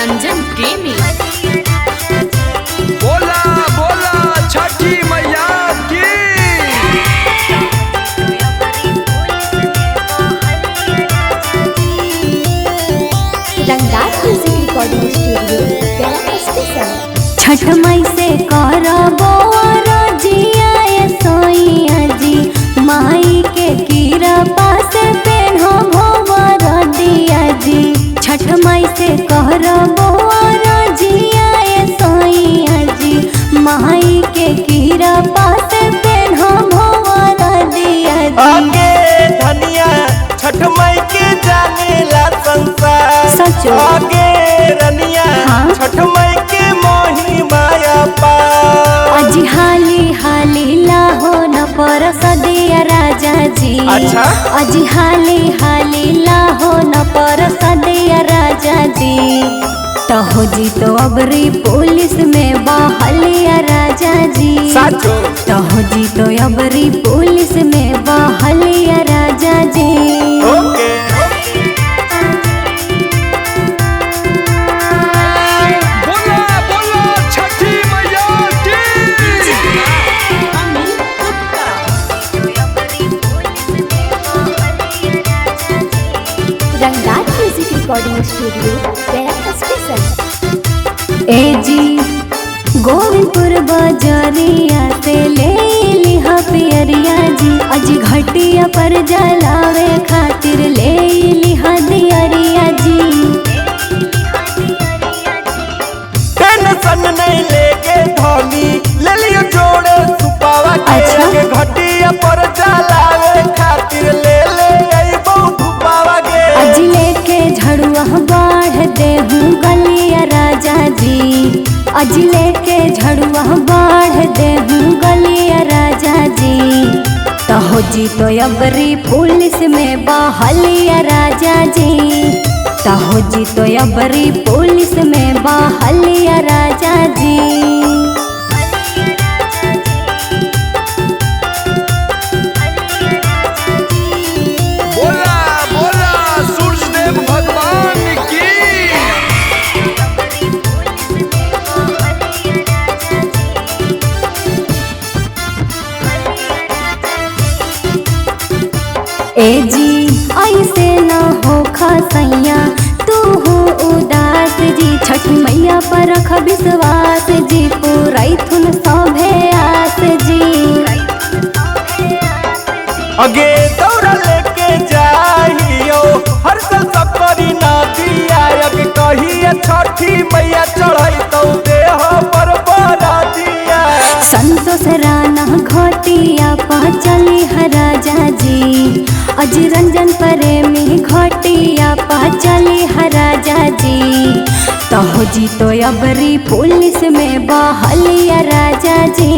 रंजन प्रेमी। बोला बोला छठी मैया की। रंगदार म्यूजिक रिकॉर्डिंग स्टूडियो गया स्टेशन। छठ मई से करबो रजिया सोइया जी, माई के कृपा से पेन्हो भोवर दिया जी। छठ मई से करबो रजिया सोइया जी, माई के कृपा से पेन्हो भोवर दिया जी। आगे धनिया छठ मई के जानेला संसार, सचो आगे रनिया हाँ? छठ मई के मोही माया पार। अजी हाली हाली लाहो न पर सदिया राजा जी। अच्छा? अजी हाली हाली लाहो न पर सदिया राजा जी। तहो जी तो अबरी पुलिस में बहलिया राजा जी। साचो तहो जी तो अबरी पुलिस में बहलिया राजा जी। ओके बोला बोला छठी मैया की। रंगदार म्यूजिक रिकॉर्डिंग स्टूडियो गया स्टेशन। ए जी गोविंदपुर बाजारिया से ले लिहा पियरिया जी। अजी घटिया पर जलावे खातिर ले लिहा दियरिया जी। टेंशन नहीं लेके धोनी ले लियो जोड़े सुपावा के। अच्छा? आगे घटिया पर जलावे खातिर ले ले आई बहु धुपावा के। अजी लेके झड़ुआ बाढ़ देहूँ गलिया राजा जी। अजी लेके झड़ुआ बाढ़ देहूँ गलिया राजा जी। तहो जी तो अबरी पुलिस में बहलिया राजा जी। तहो जी तो अबरी पुलिस में बहलिया राजा जी। बोला बोला सूर्यदेव भगवान की। ए जी ऐसे न हो खसैया तू हो उदास जी। छठी मैया पर रख विश्वास जी, पुरैथुन सभे आस जी। अगे दौड़ा लेके जाइयो हर साल सकरी ना दिया। अगे कहिए छठी मैया चढ़ाई तो देह पर बना दिया। संतोष राना घटिया पचली राजा जी। अजी रंजन प्रेमी घटिया पचली राजा जी। तहो जी तो अबरी पुलिस में बहलिया राजा जी।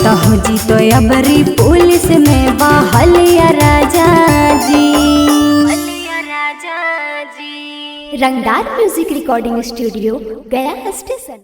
तहो जी तो अबरी पुलिस में बहलिया राजा जी। रंगदार म्यूजिक रिकॉर्डिंग स्टूडियो गया स्टेशन।